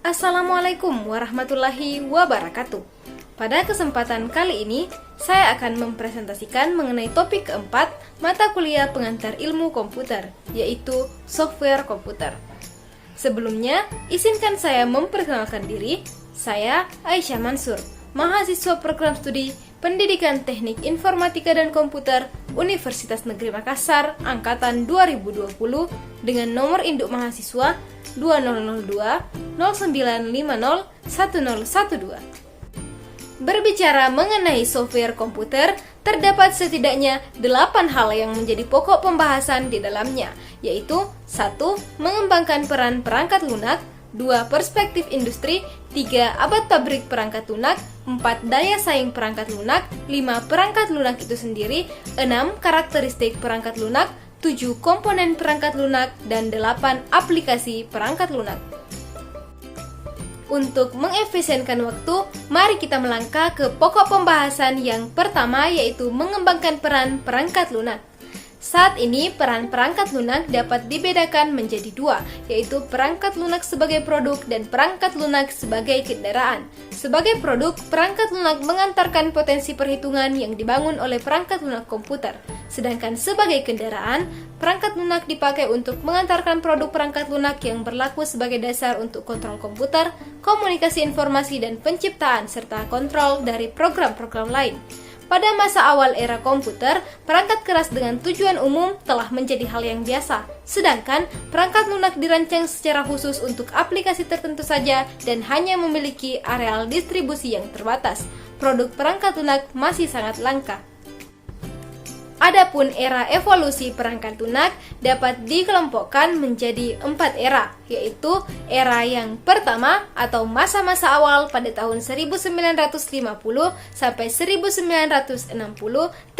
Assalamualaikum warahmatullahi wabarakatuh. Pada kesempatan kali ini, saya akan mempresentasikan mengenai topik keempat mata kuliah pengantar ilmu komputer, yaitu software komputer. Sebelumnya, izinkan saya memperkenalkan diri. Saya Aisyah Mansur, mahasiswa program studi Pendidikan Teknik Informatika dan Komputer Universitas Negeri Makassar Angkatan 2020 dengan nomor induk mahasiswa 2002 0950 1012. Berbicara mengenai software komputer, terdapat setidaknya 8 hal yang menjadi pokok pembahasan di dalamnya, yaitu 1. Mengembangkan peran perangkat lunak, 2. Perspektif industri, 3. Abad pabrik perangkat lunak, 4. Daya saing perangkat lunak, 5. Perangkat lunak itu sendiri, 6. Karakteristik perangkat lunak, 7. Komponen perangkat lunak, dan 8. Aplikasi perangkat lunak. Untuk mengefisienkan waktu, mari kita melangkah ke pokok pembahasan yang pertama, yaitu mengembangkan peran perangkat lunak. Saat ini, peran perangkat lunak dapat dibedakan menjadi dua, yaitu perangkat lunak sebagai produk dan perangkat lunak sebagai kendaraan. Sebagai produk, perangkat lunak mengantarkan potensi perhitungan yang dibangun oleh perangkat lunak komputer. Sedangkan sebagai kendaraan, perangkat lunak dipakai untuk mengantarkan produk perangkat lunak yang berlaku sebagai dasar untuk kontrol komputer, komunikasi informasi dan penciptaan, serta kontrol dari program-program lain. Pada masa awal era komputer, perangkat keras dengan tujuan umum telah menjadi hal yang biasa. Sedangkan perangkat lunak dirancang secara khusus untuk aplikasi tertentu saja dan hanya memiliki areal distribusi yang terbatas. Produk perangkat lunak masih sangat langka. Adapun era evolusi perangkat lunak dapat dikelompokkan menjadi 4 era, yaitu era yang pertama atau masa-masa awal pada tahun 1950 sampai 1960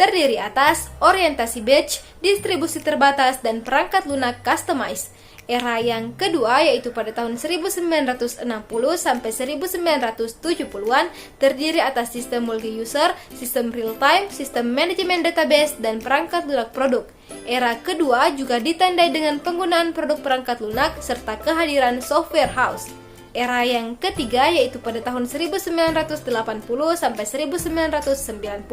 terdiri atas orientasi batch, distribusi terbatas, dan perangkat lunak customized. Era yang kedua yaitu pada tahun 1960 sampai 1970-an terdiri atas sistem multi-user, sistem real-time, sistem manajemen database, dan perangkat lunak produk. Era kedua juga ditandai dengan penggunaan produk perangkat lunak serta kehadiran software house. Era yang ketiga yaitu pada tahun 1980 sampai 1990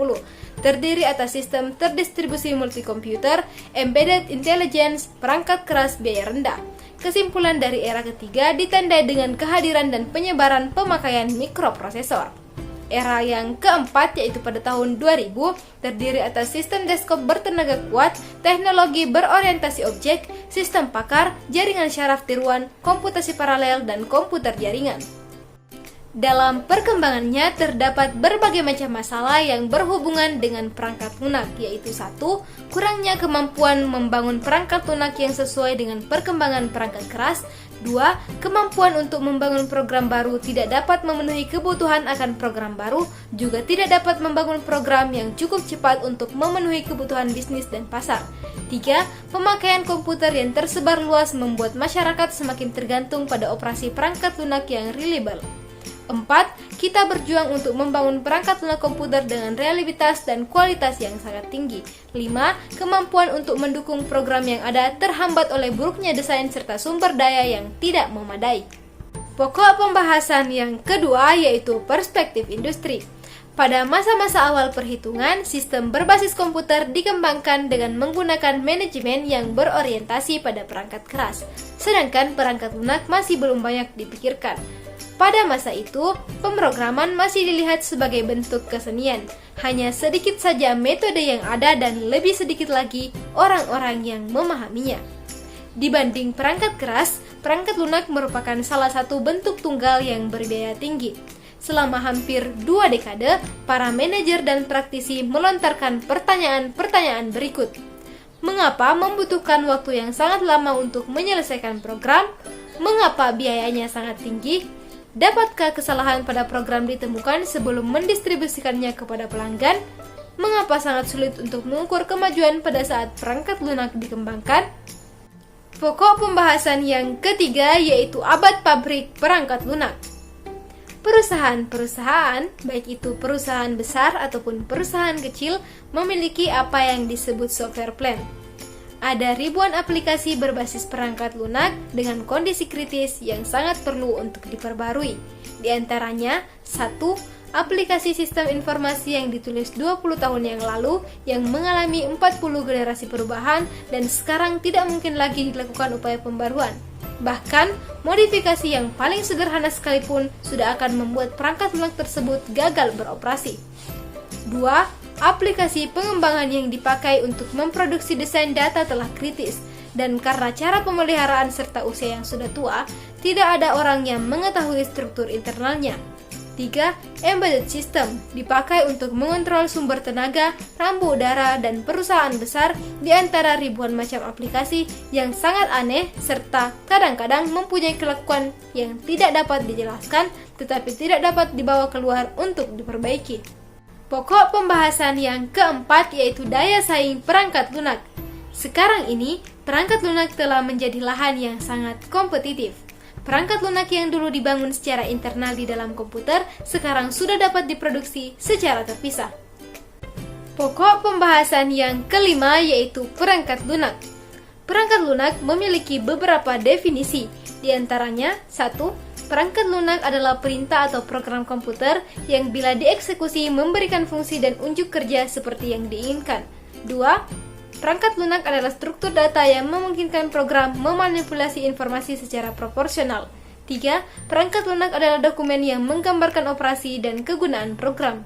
terdiri atas sistem terdistribusi multikomputer, embedded intelligence, perangkat keras biaya rendah. Kesimpulan dari era ketiga ditandai dengan kehadiran dan penyebaran pemakaian mikroprosesor. Era yang keempat yaitu pada tahun 2000 terdiri atas sistem desktop bertenaga kuat, teknologi berorientasi objek, sistem pakar, jaringan syaraf tiruan, komputasi paralel, dan komputer jaringan. Dalam perkembangannya terdapat berbagai macam masalah yang berhubungan dengan perangkat lunak, yaitu 1. Kurangnya kemampuan membangun perangkat lunak yang sesuai dengan perkembangan perangkat keras. 2. Kemampuan untuk membangun program baru tidak dapat memenuhi kebutuhan akan program baru, juga tidak dapat membangun program yang cukup cepat untuk memenuhi kebutuhan bisnis dan pasar. 3. Pemakaian komputer yang tersebar luas membuat masyarakat semakin tergantung pada operasi perangkat lunak yang reliable. 4. Kita berjuang untuk membangun perangkat lunak komputer dengan reliabilitas dan kualitas yang sangat tinggi. 5. Kemampuan untuk mendukung program yang ada terhambat oleh buruknya desain serta sumber daya yang tidak memadai. Pokok pembahasan yang kedua yaitu perspektif industri. Pada masa-masa awal perhitungan, sistem berbasis komputer dikembangkan dengan menggunakan manajemen yang berorientasi pada perangkat keras, sedangkan perangkat lunak masih belum banyak dipikirkan. Pada masa itu, pemrograman masih dilihat sebagai bentuk kesenian. Hanya sedikit saja metode yang ada dan lebih sedikit lagi orang-orang yang memahaminya. Dibanding perangkat keras, perangkat lunak merupakan salah satu bentuk tunggal yang berbiaya tinggi. Selama hampir 2 dekade, para manajer dan praktisi melontarkan pertanyaan-pertanyaan berikut. Mengapa membutuhkan waktu yang sangat lama untuk menyelesaikan program? Mengapa biayanya sangat tinggi? Dapatkah kesalahan pada program ditemukan sebelum mendistribusikannya kepada pelanggan? Mengapa sangat sulit untuk mengukur kemajuan pada saat perangkat lunak dikembangkan? Pokok pembahasan yang ketiga yaitu abad pabrik perangkat lunak. Perusahaan-perusahaan, baik itu perusahaan besar ataupun perusahaan kecil, memiliki apa yang disebut software plant. Ada ribuan aplikasi berbasis perangkat lunak dengan kondisi kritis yang sangat perlu untuk diperbarui. Di antaranya, 1. Aplikasi sistem informasi yang ditulis 20 tahun yang lalu yang mengalami 40 generasi perubahan dan sekarang tidak mungkin lagi dilakukan upaya pembaruan. Bahkan, modifikasi yang paling sederhana sekalipun sudah akan membuat perangkat lunak tersebut gagal beroperasi. 2. Aplikasi pengembangan yang dipakai untuk memproduksi desain data telah kritis, dan karena cara pemeliharaan serta usia yang sudah tua, tidak ada orang yang mengetahui struktur internalnya. 3. Embedded system dipakai untuk mengontrol sumber tenaga, rambu udara, dan perusahaan besar di antara ribuan macam aplikasi yang sangat aneh serta kadang-kadang mempunyai kelakuan yang tidak dapat dijelaskan tetapi tidak dapat dibawa keluar untuk diperbaiki. Pokok pembahasan yang keempat yaitu daya saing perangkat lunak. Sekarang ini, perangkat lunak telah menjadi lahan yang sangat kompetitif. Perangkat lunak yang dulu dibangun secara internal di dalam komputer, sekarang sudah dapat diproduksi secara terpisah. Pokok pembahasan yang kelima yaitu perangkat lunak. Perangkat lunak memiliki beberapa definisi, di antaranya 1. Perangkat lunak adalah perintah atau program komputer yang bila dieksekusi memberikan fungsi dan unjuk kerja seperti yang diinginkan. 2. Perangkat lunak adalah struktur data yang memungkinkan program memanipulasi informasi secara proporsional. 3. Perangkat lunak adalah dokumen yang menggambarkan operasi dan kegunaan program.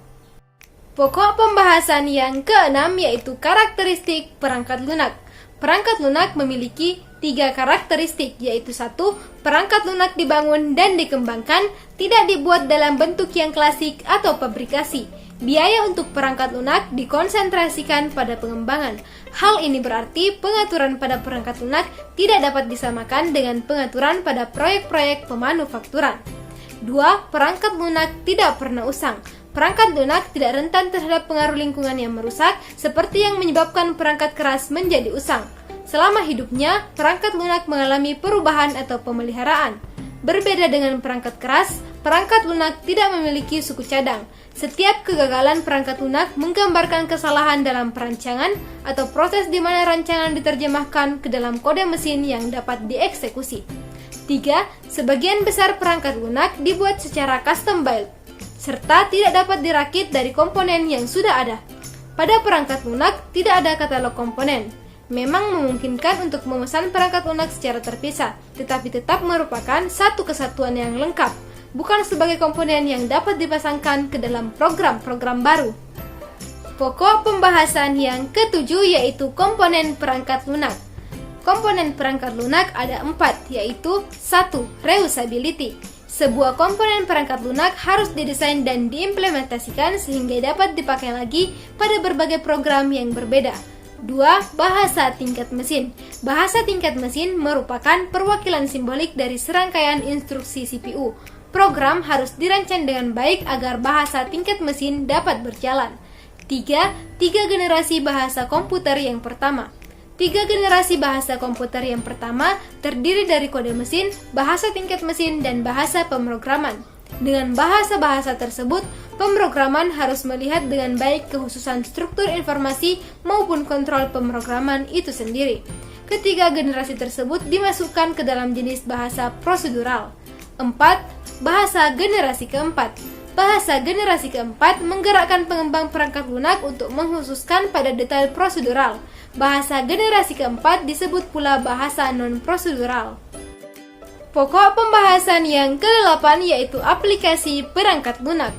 Pokok pembahasan yang keenam yaitu karakteristik perangkat lunak. Perangkat lunak memiliki 3 karakteristik, yaitu 1. Perangkat lunak dibangun dan dikembangkan, tidak dibuat dalam bentuk yang klasik atau pabrikasi. Biaya untuk perangkat lunak dikonsentrasikan pada pengembangan. Hal ini berarti pengaturan pada perangkat lunak tidak dapat disamakan dengan pengaturan pada proyek-proyek pemanufakturan. 2. Perangkat lunak tidak pernah usang. Perangkat lunak tidak rentan terhadap pengaruh lingkungan yang merusak, seperti yang menyebabkan perangkat keras menjadi usang. Selama hidupnya, perangkat lunak mengalami perubahan atau pemeliharaan. Berbeda dengan perangkat keras, perangkat lunak tidak memiliki suku cadang. Setiap kegagalan perangkat lunak menggambarkan kesalahan dalam perancangan atau proses di mana rancangan diterjemahkan ke dalam kode mesin yang dapat dieksekusi. 3. Sebagian besar perangkat lunak dibuat secara custom build, serta tidak dapat dirakit dari komponen yang sudah ada. Pada perangkat lunak tidak ada katalog komponen. Memang memungkinkan untuk memesan perangkat lunak secara terpisah, tetapi tetap merupakan satu kesatuan yang lengkap, bukan sebagai komponen yang dapat dipasangkan ke dalam program-program baru. Pokok pembahasan yang ketujuh yaitu komponen perangkat lunak. Komponen perangkat lunak ada 4, yaitu 1. Reusability. Sebuah komponen perangkat lunak harus didesain dan diimplementasikan sehingga dapat dipakai lagi pada berbagai program yang berbeda. 2. Bahasa tingkat mesin. Bahasa tingkat mesin merupakan perwakilan simbolik dari serangkaian instruksi CPU. Program harus dirancang dengan baik agar bahasa tingkat mesin dapat berjalan. 3. Tiga generasi bahasa komputer yang pertama. 3 generasi bahasa komputer yang pertama terdiri dari kode mesin, bahasa tingkat mesin, dan bahasa pemrograman. Dengan bahasa-bahasa tersebut, pemrograman harus melihat dengan baik kekhususan struktur informasi maupun kontrol pemrograman itu sendiri. Ketiga generasi tersebut dimasukkan ke dalam jenis bahasa prosedural. 4. Bahasa generasi keempat. Bahasa generasi keempat menggerakkan pengembang perangkat lunak untuk mengkhususkan pada detail prosedural. Bahasa generasi keempat disebut pula bahasa non-prosedural. Pokok pembahasan yang ke-8 yaitu aplikasi perangkat lunak.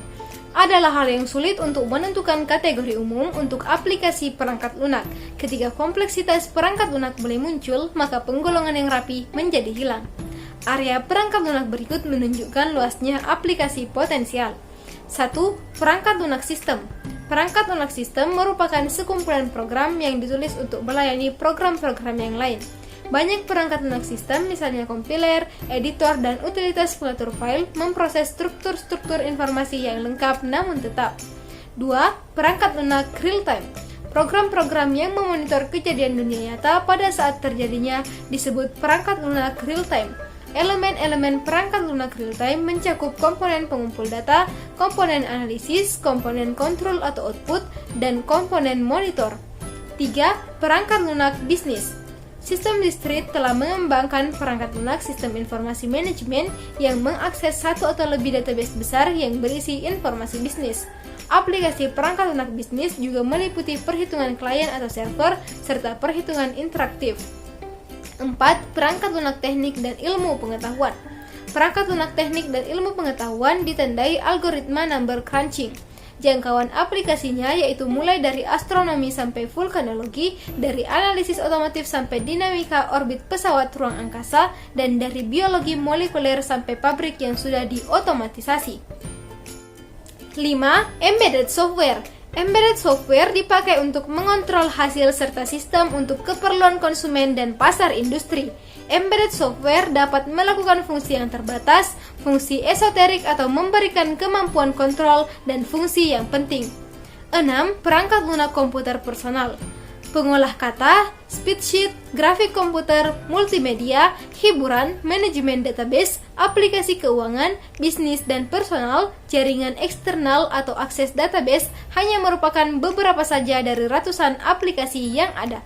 Adalah hal yang sulit untuk menentukan kategori umum untuk aplikasi perangkat lunak. Ketika kompleksitas perangkat lunak mulai muncul, maka penggolongan yang rapi menjadi hilang. Area perangkat lunak berikut menunjukkan luasnya aplikasi potensial. 1. Perangkat lunak sistem. Perangkat lunak sistem merupakan sekumpulan program yang ditulis untuk melayani program-program yang lain. Banyak perangkat lunak sistem, misalnya kompiler, editor, dan utilitas pengatur file, memproses struktur-struktur informasi yang lengkap namun tetap. 2. Perangkat lunak real-time. Program-program yang memonitor kejadian dunia nyata pada saat terjadinya disebut perangkat lunak real-time. Elemen-elemen perangkat lunak real-time mencakup komponen pengumpul data, komponen analisis, komponen kontrol atau output, dan komponen monitor. 3. Perangkat lunak bisnis. Sistem Discrete telah mengembangkan perangkat lunak sistem informasi manajemen yang mengakses satu atau lebih database besar yang berisi informasi bisnis. Aplikasi perangkat lunak bisnis juga meliputi perhitungan klien atau server, serta perhitungan interaktif. 4. Perangkat lunak teknik dan ilmu pengetahuan. Perangkat lunak teknik dan ilmu pengetahuan ditandai algoritma number crunching. Jangkauan aplikasinya yaitu mulai dari astronomi sampai vulkanologi, dari analisis otomotif sampai dinamika orbit pesawat ruang angkasa, dan dari biologi molekuler sampai pabrik yang sudah diotomatisasi. 5. Embedded software. Embedded software dipakai untuk mengontrol hasil serta sistem untuk keperluan konsumen dan pasar industri. Embedded software dapat melakukan fungsi yang terbatas, fungsi esoterik atau memberikan kemampuan kontrol, dan fungsi yang penting. 6. Perangkat lunak komputer personal. Pengolah kata, spreadsheet, grafik komputer, multimedia, hiburan, manajemen database, aplikasi keuangan, bisnis dan personal, jaringan eksternal atau akses database hanya merupakan beberapa saja dari ratusan aplikasi yang ada.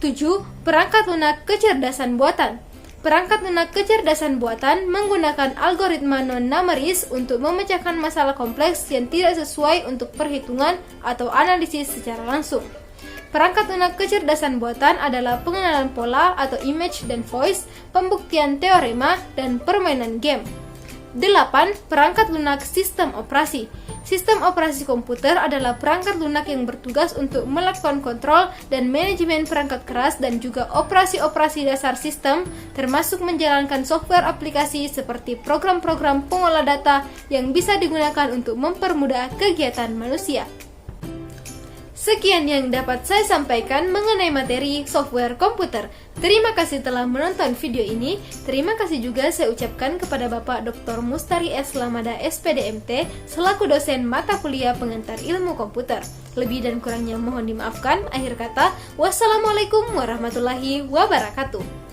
7. Perangkat lunak kecerdasan buatan. Perangkat lunak kecerdasan buatan menggunakan algoritma non-numeris untuk memecahkan masalah kompleks yang tidak sesuai untuk perhitungan atau analisis secara langsung. Perangkat lunak kecerdasan buatan adalah pengenalan pola atau image dan voice, pembuktian teorema, dan permainan game. 8. Perangkat lunak sistem operasi. Sistem operasi komputer adalah perangkat lunak yang bertugas untuk melakukan kontrol dan manajemen perangkat keras dan juga operasi-operasi dasar sistem, termasuk menjalankan software aplikasi seperti program-program pengolah data yang bisa digunakan untuk mempermudah kegiatan manusia. Sekian yang dapat saya sampaikan mengenai materi software komputer. Terima kasih telah menonton video ini. Terima kasih juga saya ucapkan kepada Bapak Dr. Mustari S. Lamada SPDMT selaku dosen mata kuliah pengantar ilmu komputer. Lebih dan kurangnya mohon dimaafkan. Akhir kata, wassalamualaikum warahmatullahi wabarakatuh.